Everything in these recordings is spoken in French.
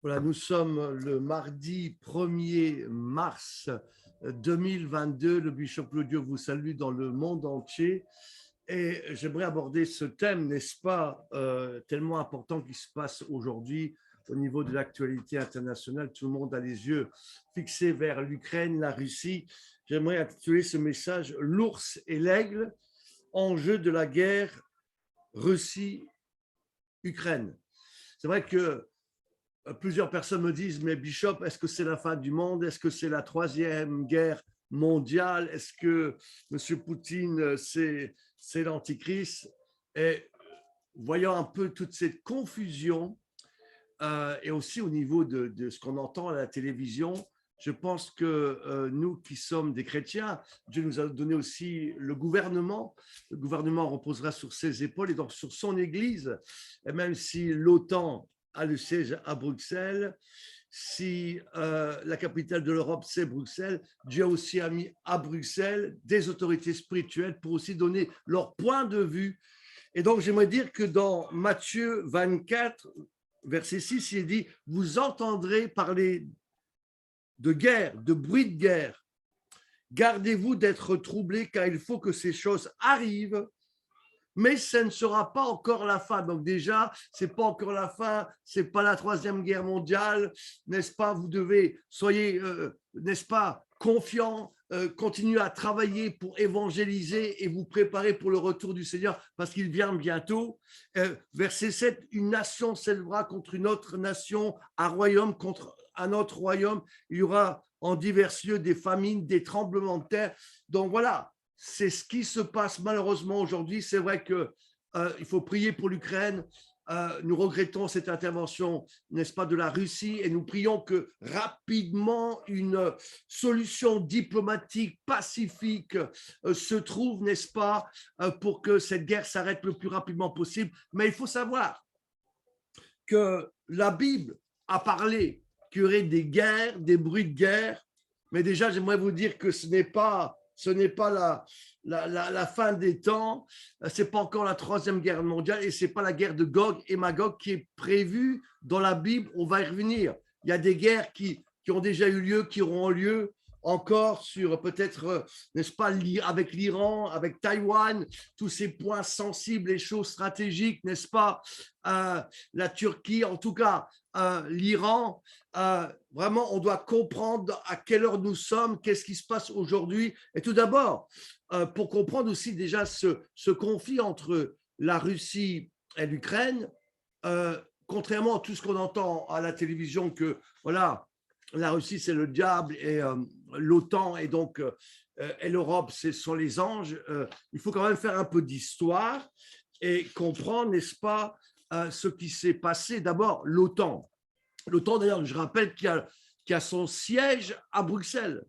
Voilà, nous sommes le mardi 1er mars 2022. Le Bishop Claudio vous salue dans le monde entier. Et j'aimerais aborder ce thème, n'est-ce pas, tellement important qui se passe aujourd'hui au niveau de l'actualité internationale. Tout le monde a les yeux fixés vers l'Ukraine, la Russie. J'aimerais intituler ce message « L'ours et l'aigle, enjeu de la guerre Russie-Ukraine ». C'est vrai que plusieurs personnes me disent, mais Bishop, est-ce que c'est la fin du monde? Est-ce que c'est la troisième guerre mondiale? Est-ce que M. Poutine, c'est l'Antichrist? Et voyant un peu toute cette confusion, et aussi au niveau de ce qu'on entend à la télévision, je pense que nous qui sommes des chrétiens, Dieu nous a donné aussi le gouvernement. Le gouvernement reposera sur ses épaules et donc sur son Église. Et même si l'OTAN a le siège à Bruxelles, si la capitale de l'Europe, c'est Bruxelles, Dieu a aussi mis à Bruxelles des autorités spirituelles pour aussi donner leur point de vue. Et donc, j'aimerais dire que dans Matthieu 24, verset 6, il dit « Vous entendrez parler de guerre, de bruit de guerre. Gardez-vous d'être troublés, car il faut que ces choses arrivent, mais ce ne sera pas encore la fin. » Donc déjà, ce n'est pas encore la fin, ce n'est pas la troisième guerre mondiale, n'est-ce pas? Vous devez, soyez, n'est-ce pas, confiants, continuez à travailler pour évangéliser et vous préparer pour le retour du Seigneur, parce qu'il vient bientôt. Verset 7, une nation s'élèvera contre une autre nation, un royaume contre un autre royaume. Il y aura en divers lieux des famines, des tremblements de terre. Donc voilà, c'est ce qui se passe malheureusement aujourd'hui. C'est vrai qu'il faut prier pour l'Ukraine. Nous regrettons cette intervention, n'est-ce pas, de la Russie, et nous prions que rapidement une solution diplomatique, pacifique se trouve, n'est-ce pas, pour que cette guerre s'arrête le plus rapidement possible. Mais il faut savoir que la Bible a parlé qu'il y aurait des guerres, des bruits de guerre, mais déjà, j'aimerais vous dire que ce n'est pas la fin des temps, ce n'est pas encore la troisième guerre mondiale et ce n'est pas la guerre de Gog et Magog qui est prévue dans la Bible. On va y revenir. Il y a des guerres qui ont déjà eu lieu, qui auront lieu encore sur peut-être, n'est-ce pas, avec l'Iran, avec Taïwan, tous ces points sensibles et choses stratégiques, n'est-ce pas, la Turquie, en tout cas, l'Iran. Vraiment, on doit comprendre à quelle heure nous sommes, qu'est-ce qui se passe aujourd'hui. Et tout d'abord, pour comprendre aussi déjà ce conflit entre la Russie et l'Ukraine, contrairement à tout ce qu'on entend à la télévision, que voilà, la Russie c'est le diable et l'OTAN et donc et l'Europe ce sont les anges, il faut quand même faire un peu d'histoire et comprendre, n'est-ce pas, ce qui s'est passé. D'abord, l'OTAN. L'OTAN, d'ailleurs, je rappelle qu'il a son siège à Bruxelles,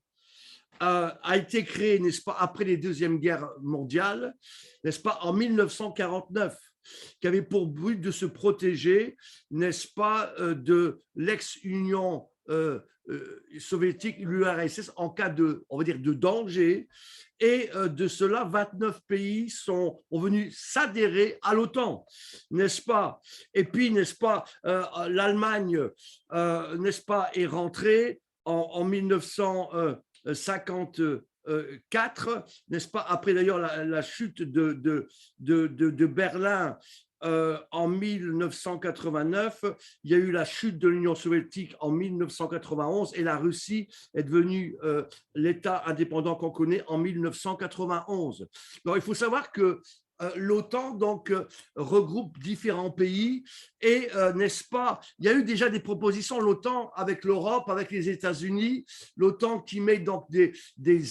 a été créé, n'est-ce pas, après les deuxièmes guerres mondiales, n'est-ce pas, en 1949, qui avait pour but de se protéger, n'est-ce pas, de l'ex-Union soviétique, l'URSS, en cas de, on va dire, de danger. Et de cela, 29 pays ont venu s'adhérer à l'OTAN, n'est-ce pas? Et puis, n'est-ce pas, l'Allemagne, n'est-ce pas, est rentrée en 1954, n'est-ce pas, après d'ailleurs la chute de Berlin en 1989, il y a eu la chute de l'Union soviétique en 1991 et la Russie est devenue l'État indépendant qu'on connaît en 1991. Donc, il faut savoir que l'OTAN donc regroupe différents pays et n'est-ce pas, il y a eu déjà des propositions, l'OTAN avec l'Europe, avec les États-Unis, l'OTAN qui met donc des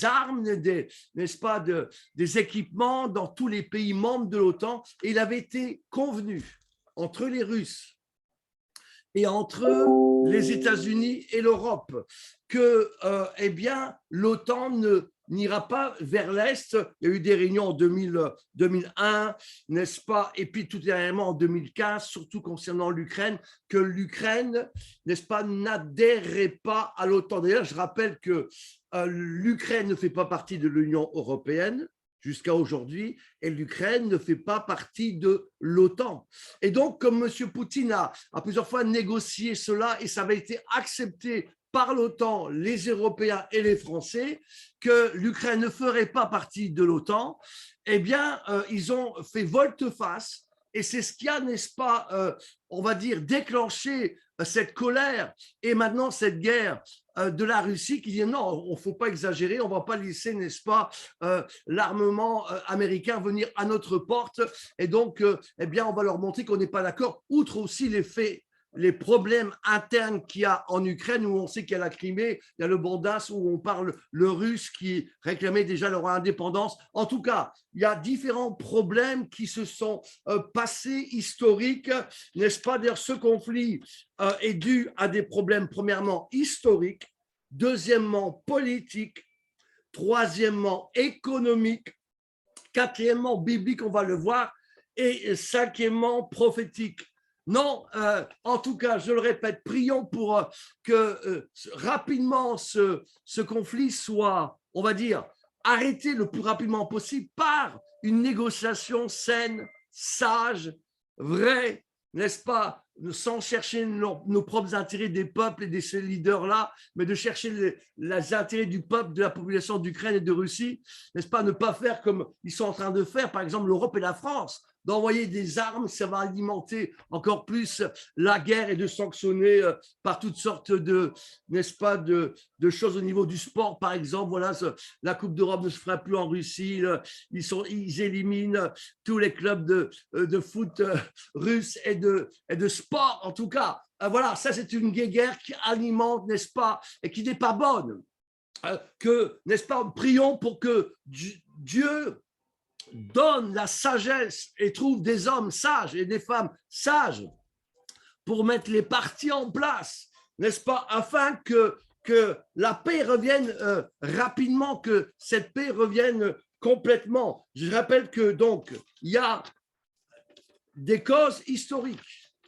armes, n'est-ce pas, des équipements dans tous les pays membres de l'OTAN, et il avait été convenu entre les Russes et entre les États-Unis et l'Europe que eh bien l'OTAN n'ira pas vers l'Est. Il y a eu des réunions en 2001, n'est-ce pas, et puis tout dernièrement en 2015, surtout concernant l'Ukraine, que l'Ukraine, n'est-ce pas, n'adhérait pas à l'OTAN. D'ailleurs, je rappelle que l'Ukraine ne fait pas partie de l'Union européenne, jusqu'à aujourd'hui, et l'Ukraine ne fait pas partie de l'OTAN. Et donc, comme M. Poutine a plusieurs fois négocié cela, et ça avait été accepté par l'OTAN, les Européens et les Français, que l'Ukraine ne ferait pas partie de l'OTAN, eh bien, ils ont fait volte-face. Et c'est ce qui a, n'est-ce pas, on va dire, déclenché cette colère et maintenant cette guerre de la Russie qui dit non, il ne faut pas exagérer, on ne va pas laisser, n'est-ce pas, l'armement américain venir à notre porte. Et donc, eh bien, on va leur montrer qu'on n'est pas d'accord, outre aussi les faits, les problèmes internes qu'il y a en Ukraine, où on sait qu'il y a la Crimée, il y a le Donbass, où on parle le russe qui réclamait déjà leur indépendance. En tout cas, il y a différents problèmes qui se sont passés, historiques, n'est-ce pas? D'ailleurs, ce conflit est dû à des problèmes, premièrement, historiques, deuxièmement, politiques, troisièmement, économiques, quatrièmement, biblique, on va le voir, et cinquièmement, prophétique. Non, en tout cas, je le répète, prions pour que rapidement ce conflit soit, on va dire, arrêté le plus rapidement possible par une négociation saine, sage, vraie, n'est-ce pas, sans chercher nos propres intérêts des peuples et de ces leaders-là, mais de chercher les intérêts du peuple, de la population d'Ukraine et de Russie, n'est-ce pas, ne pas faire comme ils sont en train de faire, par exemple, l'Europe et la France, d'envoyer des armes, ça va alimenter encore plus la guerre et de sanctionner par toutes sortes de, n'est-ce pas, de choses au niveau du sport, par exemple. Voilà, la Coupe d'Europe ne se fera plus en Russie. Ils éliminent tous les clubs de foot russes et de sport, en tout cas. Voilà, ça c'est une guerre qui alimente, n'est-ce pas, et qui n'est pas bonne. Que, n'est-ce pas, prions pour que Dieu donne la sagesse et trouve des hommes sages et des femmes sages pour mettre les partis en place, n'est-ce pas, afin que la paix revienne rapidement, que cette paix revienne complètement. Je rappelle que donc, il y a des causes historiques.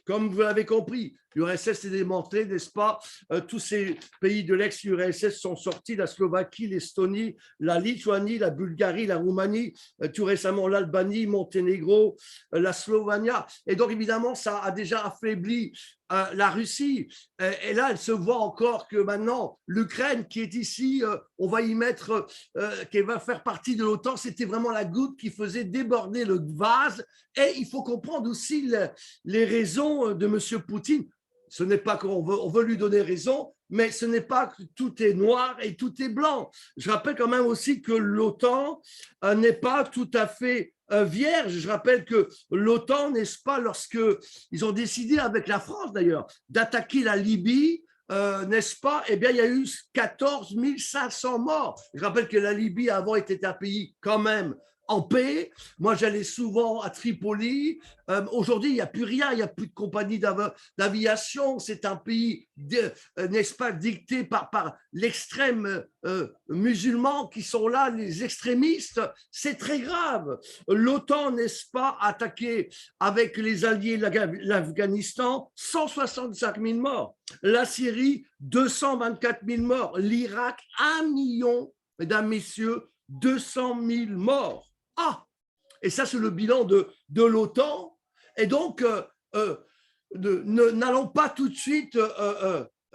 Comme vous l'avez compris, l'URSS est démantelée, n'est-ce pas? Tous ces pays de l'ex-URSS sont sortis, la Slovaquie, l'Estonie, la Lituanie, la Bulgarie, la Roumanie, tout récemment l'Albanie, Monténégro, la Slovénie. Et donc, évidemment, ça a déjà affaibli la Russie. Et là, elle se voit encore que maintenant, l'Ukraine qui est ici, on va y mettre, qu'elle va faire partie de l'OTAN, c'était vraiment la goutte qui faisait déborder le vase. Et il faut comprendre aussi les raisons de M. Poutine. Ce n'est pas qu'on veut lui donner raison, mais ce n'est pas que tout est noir et tout est blanc. Je rappelle quand même aussi que l'OTAN n'est pas tout à fait vierge. Je rappelle que l'OTAN, n'est-ce pas, lorsqu'ils ont décidé avec la France d'ailleurs d'attaquer la Libye, n'est-ce pas, eh bien, il y a eu 14 500 morts. Je rappelle que la Libye avant était un pays quand même en paix. Moi, j'allais souvent à Tripoli. Aujourd'hui, il n'y a plus rien. Il n'y a plus de compagnie d'aviation. C'est un pays, n'est-ce pas, dicté par l'extrême musulman qui sont là, les extrémistes. C'est très grave. L'OTAN, n'est-ce pas, a attaqué avec les alliés l'Afghanistan, 165 000 morts. La Syrie, 224 000 morts. L'Irak, 1 million, mesdames, messieurs, 200 000 morts. Ah, et ça, c'est le bilan de l'OTAN. Et donc, n'allons pas tout de suite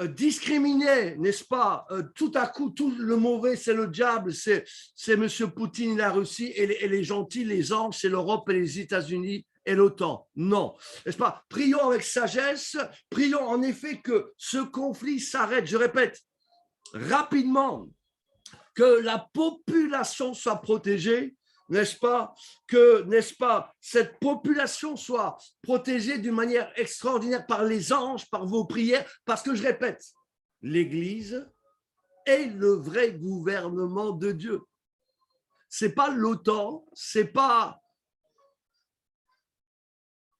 discriminer, n'est-ce pas? Tout à coup, tout le mauvais, c'est le diable, c'est M. Poutine, la Russie, et les gentils, les anges, c'est l'Europe et les États-Unis et l'OTAN. Non, n'est-ce pas? Prions avec sagesse, prions en effet que ce conflit s'arrête, je répète, rapidement, que la population soit protégée, n'est-ce pas, que, n'est-ce pas, cette population soit protégée d'une manière extraordinaire par les anges, par vos prières, parce que je répète, l'Église est le vrai gouvernement de Dieu. C'est pas l'OTAN, c'est pas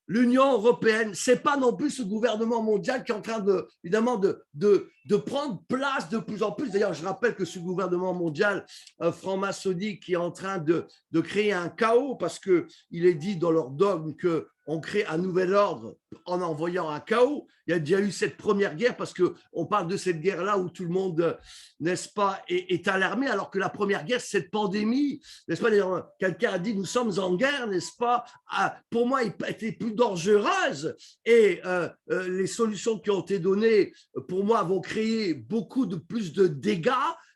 l'Union européenne, c'est pas non plus ce gouvernement mondial qui est en train évidemment de prendre place de plus en plus. D'ailleurs, je rappelle que ce gouvernement mondial franc-maçonnique qui est en train de créer un chaos parce qu'il est dit dans leur dogme qu'on crée un nouvel ordre en envoyant un chaos. Il y a déjà eu cette première guerre parce qu'on parle de cette guerre-là où tout le monde, n'est-ce pas, est alarmé, alors que la première guerre, cette pandémie, n'est-ce pas, quelqu'un a dit nous sommes en guerre, n'est-ce pas, pour moi, elle était plus dangereuse et les solutions qui ont été données, pour moi, vont créer beaucoup de plus de dégâts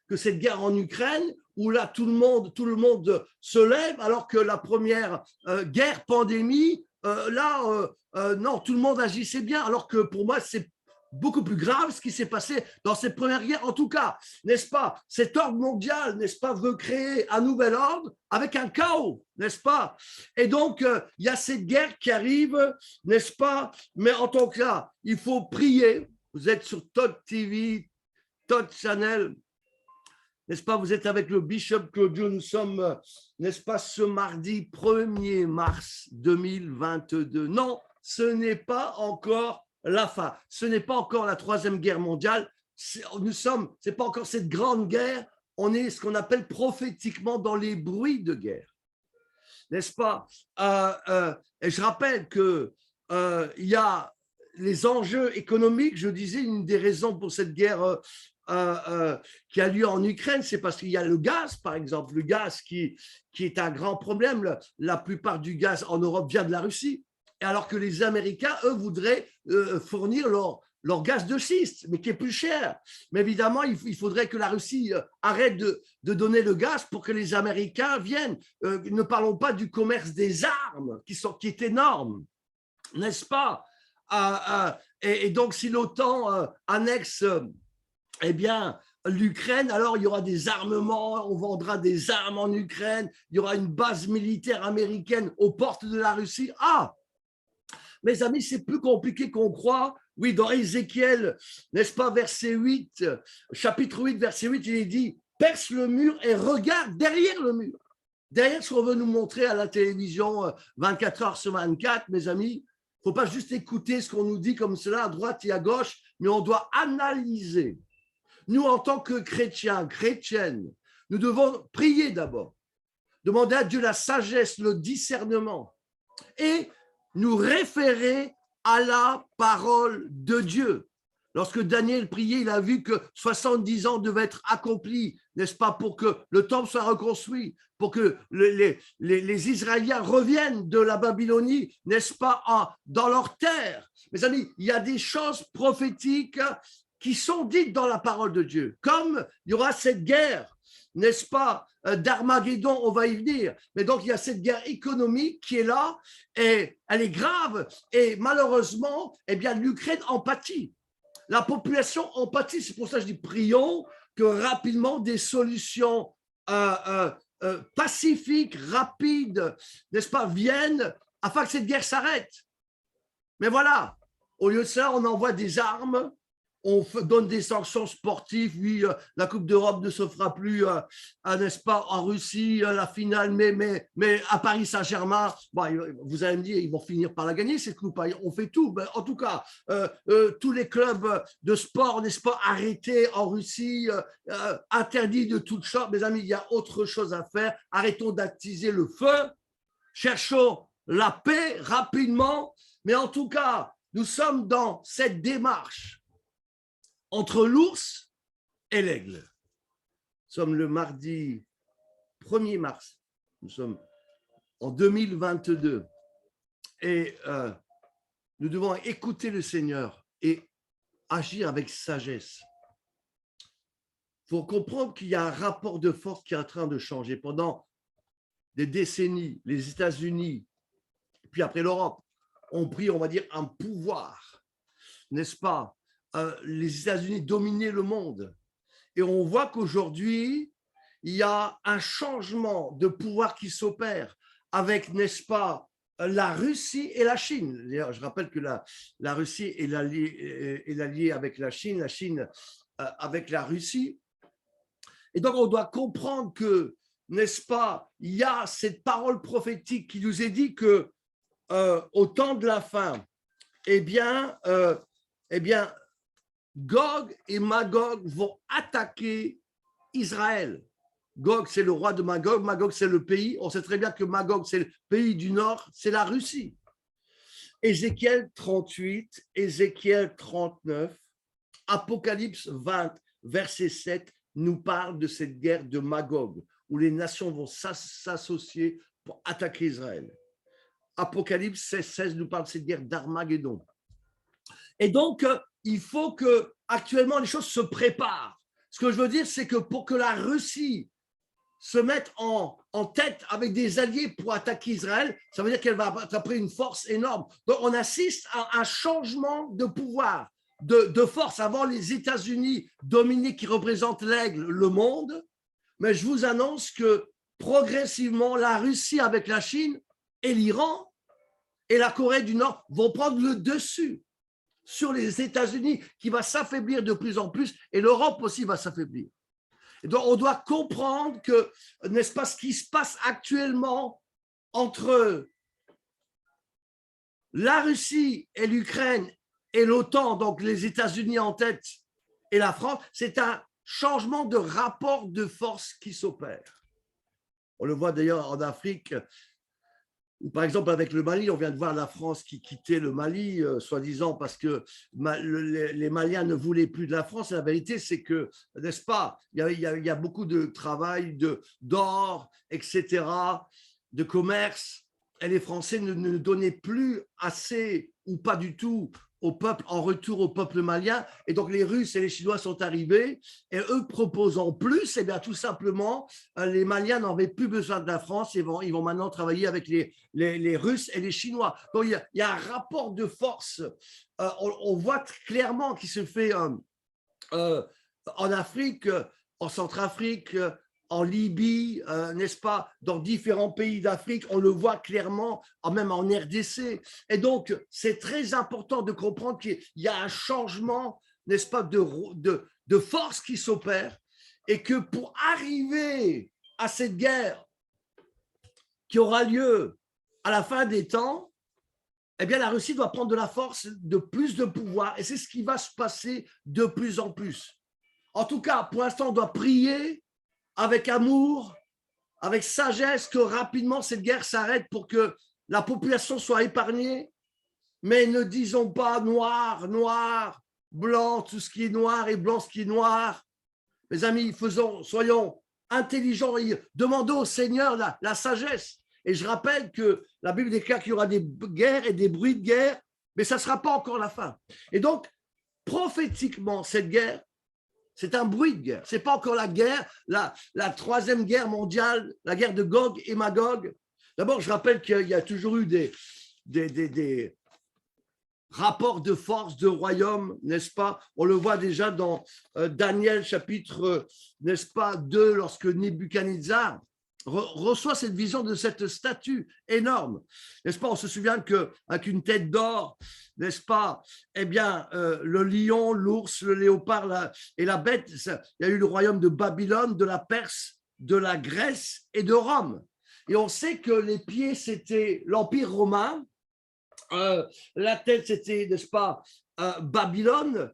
que cette guerre en Ukraine, où là, tout le monde se lève, alors que la première guerre, pandémie, non, tout le monde agissait bien, alors que pour moi, c'est beaucoup plus grave ce qui s'est passé dans cette première guerre. En tout cas, n'est-ce pas, cet ordre mondial, n'est-ce pas, veut créer un nouvel ordre avec un chaos, n'est-ce pas? Et donc, il y a cette guerre qui arrive, n'est-ce pas? Mais en tant que là, il faut prier. Vous êtes sur Todd TV, Todd Channel, n'est-ce pas? Vous êtes avec le Bishop Claudio. Nous sommes, n'est-ce pas, ce mardi 1er mars 2022. Non, ce n'est pas encore la fin. Ce n'est pas encore la troisième guerre mondiale. C'est pas encore cette grande guerre. On est ce qu'on appelle prophétiquement dans les bruits de guerre. N'est-ce pas? Et je rappelle que il y a les enjeux économiques. Je disais, une des raisons pour cette guerre qui a lieu en Ukraine, c'est parce qu'il y a le gaz, par exemple, le gaz qui est un grand problème. La plupart du gaz en Europe vient de la Russie, et alors que les Américains, eux, voudraient fournir leur gaz de schiste, mais qui est plus cher. Mais évidemment, il faudrait que la Russie arrête de donner le gaz pour que les Américains viennent. Ne parlons pas du commerce des armes, qui est énorme, n'est-ce pas? Et donc, si l'OTAN annexe eh bien, l'Ukraine, alors il y aura des armements, on vendra des armes en Ukraine, il y aura une base militaire américaine aux portes de la Russie. Ah, mes amis, c'est plus compliqué qu'on croit. Oui, dans Ézéchiel, n'est-ce pas, verset 8, chapitre 8, verset 8, il est dit « Perce le mur et regarde derrière le mur ». Derrière ce qu'on veut nous montrer à la télévision 24 heures sur 24, mes amis, il ne faut pas juste écouter ce qu'on nous dit comme cela à droite et à gauche, mais on doit analyser. Nous, en tant que chrétiens, chrétiennes, nous devons prier d'abord, demander à Dieu la sagesse, le discernement et nous référer à la parole de Dieu. Lorsque Daniel priait, il a vu que 70 ans devaient être accomplis, n'est-ce pas, pour que le temple soit reconstruit, pour que les Israéliens reviennent de la Babylonie, n'est-ce pas, dans leur terre. Mes amis, il y a des choses prophétiques qui sont dites dans la parole de Dieu, comme il y aura cette guerre, n'est-ce pas, d'Armageddon, on va y venir. Mais donc, il y a cette guerre économique qui est là, et elle est grave, et malheureusement, eh bien, l'Ukraine en pâtit. La population en pâtit, c'est pour ça que je dis, prions que rapidement des solutions pacifiques, rapides, n'est-ce pas, viennent afin que cette guerre s'arrête. Mais voilà, au lieu de ça, on envoie des armes, on donne des sanctions sportives. Oui, la Coupe d'Europe ne se fera plus, n'est-ce pas, en Russie, la finale, mais à Paris Saint-Germain, bon, vous allez me dire, ils vont finir par la gagner, cette coupe. On fait tout. Mais en tout cas, tous les clubs de sport, n'est-ce pas, arrêtés en Russie, interdits de toutes sortes. Mes amis, il y a autre chose à faire. Arrêtons d'attiser le feu. Cherchons la paix rapidement. Mais en tout cas, nous sommes dans cette démarche entre l'ours et l'aigle. Nous sommes le mardi 1er mars. Nous sommes en 2022. Et nous devons écouter le Seigneur et agir avec sagesse. Il faut comprendre qu'il y a un rapport de force qui est en train de changer. Pendant des décennies, les États-Unis, puis après l'Europe, ont pris, on va dire, un pouvoir, n'est-ce pas? Les États-Unis dominaient le monde. Et on voit qu'aujourd'hui, il y a un changement de pouvoir qui s'opère avec, n'est-ce pas, la Russie et la Chine. Je rappelle que la Russie est l'alliée avec la Chine avec la Russie. Et donc, on doit comprendre que, n'est-ce pas, il y a cette parole prophétique qui nous est dit que au temps de la fin, eh bien, Gog et Magog vont attaquer Israël. Gog, c'est le roi de Magog. Magog, c'est le pays. On sait très bien que Magog, c'est le pays du Nord, c'est la Russie. Ézéchiel 38, Ézéchiel 39, Apocalypse 20, verset 7 nous parle de cette guerre de Magog, où les nations vont s'associer pour attaquer Israël. Apocalypse 16 nous parle de cette guerre d'Armageddon. Et donc, il faut que actuellement les choses se préparent. Ce que je veux dire, c'est que pour que la Russie se mette en tête avec des alliés pour attaquer Israël, ça veut dire qu'elle va attraper une force énorme. Donc, on assiste à un changement de pouvoir, de force. Avant, les États-Unis dominaient, qui représentent l'aigle, le monde. Mais je vous annonce que progressivement, la Russie avec la Chine et l'Iran et la Corée du Nord vont prendre le dessus sur les États-Unis, qui va s'affaiblir de plus en plus, et l'Europe aussi va s'affaiblir. Et donc, on doit comprendre que, n'est-ce pas, ce qui se passe actuellement entre la Russie et l'Ukraine et l'OTAN, donc les États-Unis en tête et la France, c'est un changement de rapport de force qui s'opère. On le voit d'ailleurs en Afrique. Par exemple, avec le Mali, on vient de voir la France qui quittait le Mali, soi-disant parce que les Maliens ne voulaient plus de la France. Et la vérité, c'est que, n'est-ce pas, il y a beaucoup de travail, d'or, etc., de commerce. Et les Français ne donnaient plus assez ou pas du tout au peuple, en retour au peuple malien. Et donc, les Russes et les Chinois sont arrivés et eux proposant plus, et bien tout simplement, les Maliens n'avaient plus besoin de la France et ils vont maintenant travailler avec les Russes et les Chinois. Donc, il y a un rapport de force. On voit clairement qui se fait en Afrique, en Centrafrique, en Libye, n'est-ce pas, dans différents pays d'Afrique, on le voit clairement, même en RDC. Et donc, c'est très important de comprendre qu'il y a un changement, n'est-ce pas, de force qui s'opère, et que pour arriver à cette guerre qui aura lieu à la fin des temps, eh bien, la Russie doit prendre de la force, de plus de pouvoir, et c'est ce qui va se passer de plus en plus. En tout cas, pour l'instant, on doit prier avec amour, avec sagesse, que rapidement cette guerre s'arrête pour que la population soit épargnée. Mais ne disons pas noir, noir, blanc, tout ce qui est noir, et blanc, ce qui est noir. Mes amis, soyons intelligents et demandons au Seigneur la sagesse. Et je rappelle que la Bible déclare qu'il y aura des guerres et des bruits de guerre, mais ça ne sera pas encore la fin. Et donc, prophétiquement, cette guerre, c'est un bruit de guerre. Ce n'est pas encore la guerre, la troisième guerre mondiale, la guerre de Gog et Magog. D'abord, je rappelle qu'il y a toujours eu des rapports de force, de royaume, n'est-ce pas? On le voit déjà dans Daniel chapitre, n'est-ce pas, 2, lorsque Nebuchadnezzar reçoit cette vision de cette statue énorme, n'est-ce pas? On se souvient qu'avec une tête d'or, n'est-ce pas, eh bien, le lion, l'ours, le léopard et la bête, il y a eu le royaume de Babylone, de la Perse, de la Grèce et de Rome. Et on sait que les pieds, c'était l'Empire romain, la tête, c'était, n'est-ce pas, Babylone,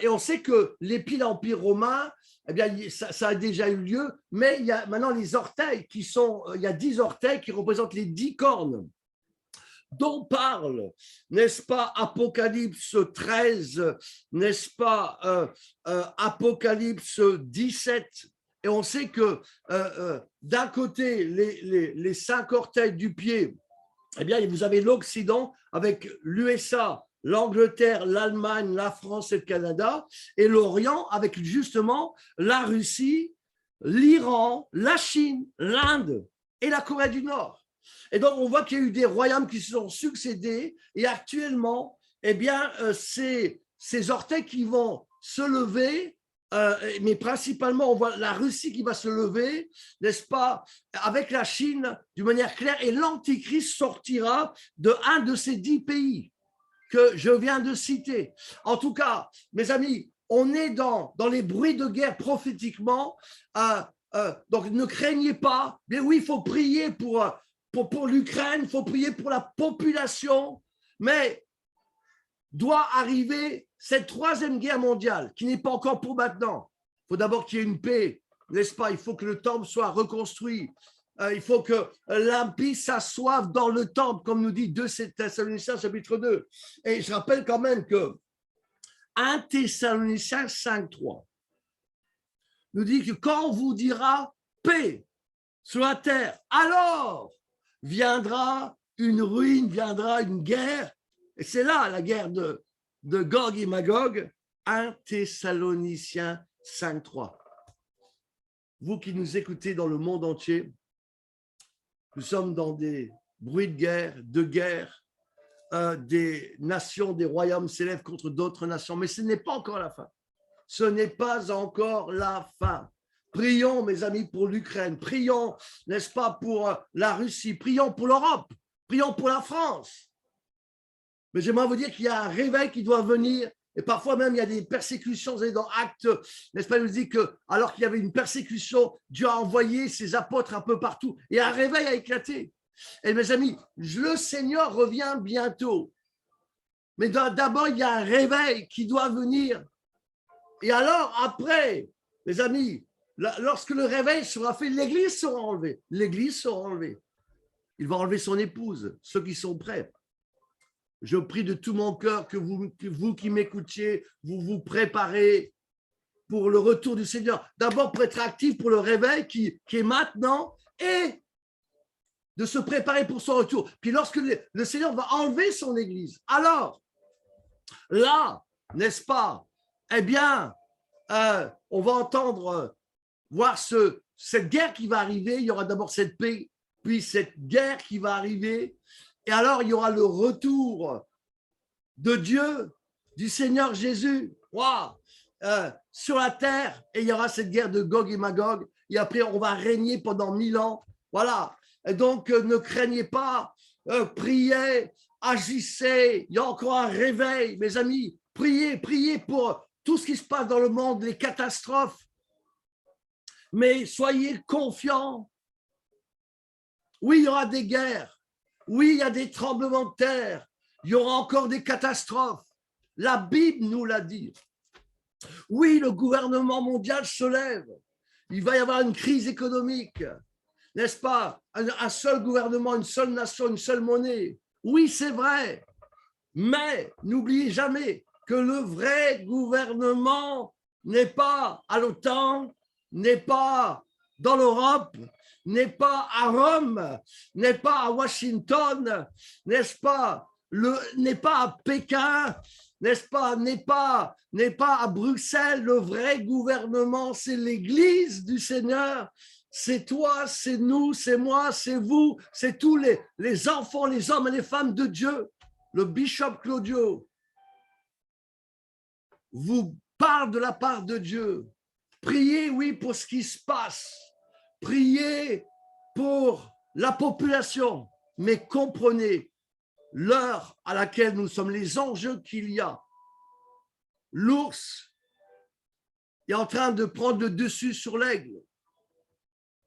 et on sait que les pieds de l'Empire romain, eh bien, ça a déjà eu lieu, mais il y a maintenant les orteils qui sont, il y a 10 orteils qui représentent les 10 cornes dont parle, n'est-ce pas, Apocalypse 13, n'est-ce pas, Apocalypse 17. Et on sait que d'un côté, les 5 orteils du pied, eh bien, vous avez l'Occident avec l'USA, l'Angleterre, l'Allemagne, la France et le Canada, et l'Orient avec justement la Russie, l'Iran, la Chine, l'Inde et la Corée du Nord. Et donc, on voit qu'il y a eu des royaumes qui se sont succédés, et actuellement, eh bien, ces orteils qui vont se lever, mais principalement, on voit la Russie qui va se lever, n'est-ce pas, avec la Chine d'une manière claire, et l'Antichrist sortira de un de ces 10 pays que je viens de citer. En tout cas, mes amis, on est dans les bruits de guerre prophétiquement, donc ne craignez pas, mais oui, il faut prier pour l'Ukraine, il faut prier pour la population, mais doit arriver cette troisième guerre mondiale, qui n'est pas encore pour maintenant. Il faut d'abord qu'il y ait une paix, n'est-ce pas? Il faut que le temple soit reconstruit. il faut que l'impie s'assoive dans le temple, comme nous dit 2 Thessaloniciens chapitre 2. Et je rappelle quand même que 1 Thessaloniciens 5.3 nous dit que quand on vous dira paix sur la terre, alors viendra une ruine, viendra une guerre. Et c'est là la guerre de Gog et Magog, 1 Thessaloniciens 5.3. Vous qui nous écoutez dans le monde entier, nous sommes dans des bruits de guerre, des nations, des royaumes s'élèvent contre d'autres nations, mais ce n'est pas encore la fin. Ce n'est pas encore la fin. Prions, mes amis, pour l'Ukraine. Prions, n'est-ce pas, pour la Russie. Prions pour l'Europe. Prions pour la France. Mais j'aimerais vous dire qu'il y a un réveil qui doit venir. Et parfois même, il y a des persécutions. Vous allez dans Actes, n'est-ce pas, il nous dit que alors qu'il y avait une persécution, Dieu a envoyé ses apôtres un peu partout. Et un réveil a éclaté. Et mes amis, le Seigneur revient bientôt. Mais d'abord, il y a un réveil qui doit venir. Et alors, après, mes amis, lorsque le réveil sera fait, l'Église sera enlevée. L'Église sera enlevée. Il va enlever son épouse, ceux qui sont prêts. Je prie de tout mon cœur que vous qui m'écoutiez, vous vous préparez pour le retour du Seigneur. D'abord, pour être actif pour le réveil qui est maintenant et de se préparer pour son retour. Puis lorsque le Seigneur va enlever son Église, alors, là, n'est-ce pas, eh bien, on va entendre, voir cette guerre qui va arriver. Il y aura d'abord cette paix, puis cette guerre qui va arriver. Et alors, il y aura le retour de Dieu, du Seigneur Jésus, sur la terre. Et il y aura cette guerre de Gog et Magog. Et après, on va régner pendant 1000 ans. Voilà. Et donc, ne craignez pas, priez, agissez. Il y a encore un réveil, mes amis. Priez pour tout ce qui se passe dans le monde, les catastrophes. Mais soyez confiants. Oui, il y aura des guerres. Oui, il y a des tremblements de terre. Il y aura encore des catastrophes. La Bible nous l'a dit. Oui, le gouvernement mondial se lève. Il va y avoir une crise économique. N'est-ce pas? Un seul gouvernement, une seule nation, une seule monnaie. Oui, c'est vrai. Mais n'oubliez jamais que le vrai gouvernement n'est pas à l'OTAN, n'est pas dans l'Europe, n'est pas à Rome, n'est pas à Washington, n'est-ce pas, n'est pas à Pékin, n'est-ce pas, n'est pas à Bruxelles. Le vrai gouvernement, c'est l'Église du Seigneur. C'est toi, c'est nous, c'est moi, c'est vous, c'est tous les enfants, les hommes et les femmes de Dieu. Le bishop Claudio vous parle de la part de Dieu. Priez, oui, pour ce qui se passe. Priez pour la population, mais comprenez l'heure à laquelle nous sommes, les enjeux qu'il y a. L'ours est en train de prendre le dessus sur l'aigle.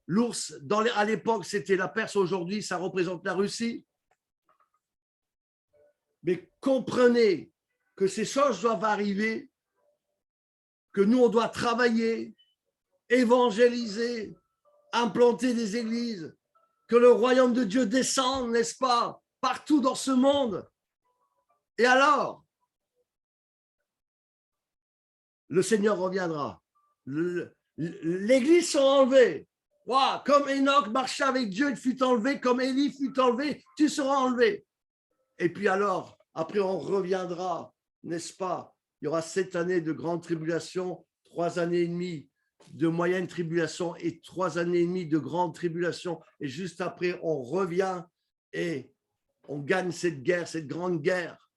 L'ours, à l'époque, c'était la Perse, aujourd'hui, ça représente la Russie. Mais comprenez que ces choses doivent arriver, que nous, on doit travailler, évangéliser, implanter des églises, que le royaume de Dieu descende, n'est-ce pas, partout dans ce monde. Et alors, le Seigneur reviendra. L'église sera enlevée. Wow, comme Enoch marchait avec Dieu, il fut enlevé, comme Élie fut enlevé, tu seras enlevé. Et puis alors, après on reviendra, n'est-ce pas? Il y aura 7 années de grande tribulation, 3 années et demie de moyenne tribulation et 3 années et demie de grande tribulation. Et juste après, on revient et on gagne cette guerre, cette grande guerre,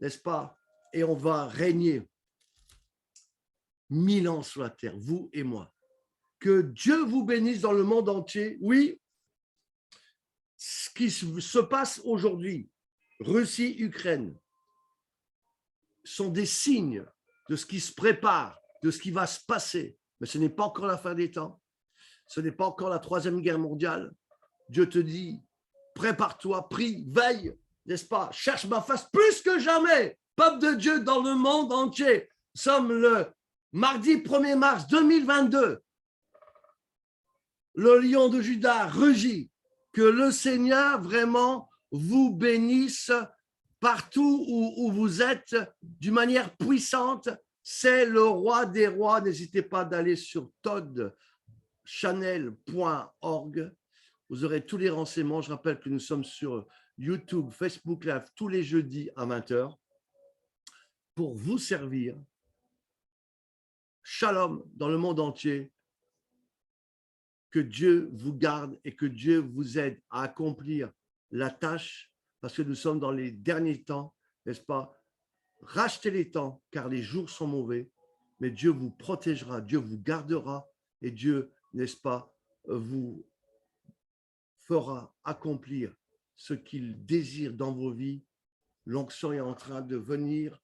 n'est-ce pas? Et on va régner 1000 ans sur la terre, vous et moi. Que Dieu vous bénisse dans le monde entier. Oui, ce qui se passe aujourd'hui, Russie, Ukraine, sont des signes de ce qui se prépare, de ce qui va se passer. Mais ce n'est pas encore la fin des temps. Ce n'est pas encore la 3e guerre mondiale. Dieu te dit, prépare-toi, prie, veille, n'est-ce pas? Cherche ma face plus que jamais. Peuple de Dieu dans le monde entier. Nous sommes le mardi 1er mars 2022. Le lion de Juda rugit. Que le Seigneur vraiment vous bénisse partout où vous êtes d'une manière puissante. C'est le roi des rois. N'hésitez pas d'aller sur toddchanel.org. Vous aurez tous les renseignements. Je rappelle que nous sommes sur YouTube, Facebook Live tous les jeudis à 20h pour vous servir. Shalom dans le monde entier. Que Dieu vous garde et que Dieu vous aide à accomplir la tâche parce que nous sommes dans les derniers temps, n'est-ce pas? Rachetez les temps car les jours sont mauvais, mais Dieu vous protégera, Dieu vous gardera et Dieu, n'est-ce pas, vous fera accomplir ce qu'il désire dans vos vies. L'onction est en train de venir,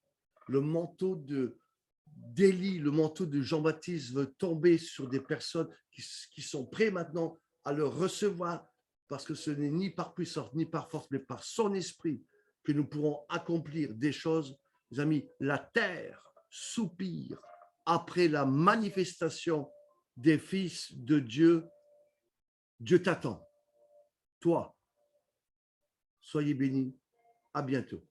le manteau d'Élie, le manteau de Jean-Baptiste veut tomber sur des personnes qui sont prêtes maintenant à le recevoir parce que ce n'est ni par puissance ni par force, mais par son esprit que nous pourrons accomplir des choses. Mes amis, la terre soupire après la manifestation des fils de Dieu. Dieu t'attend. Toi, soyez bénis. À bientôt.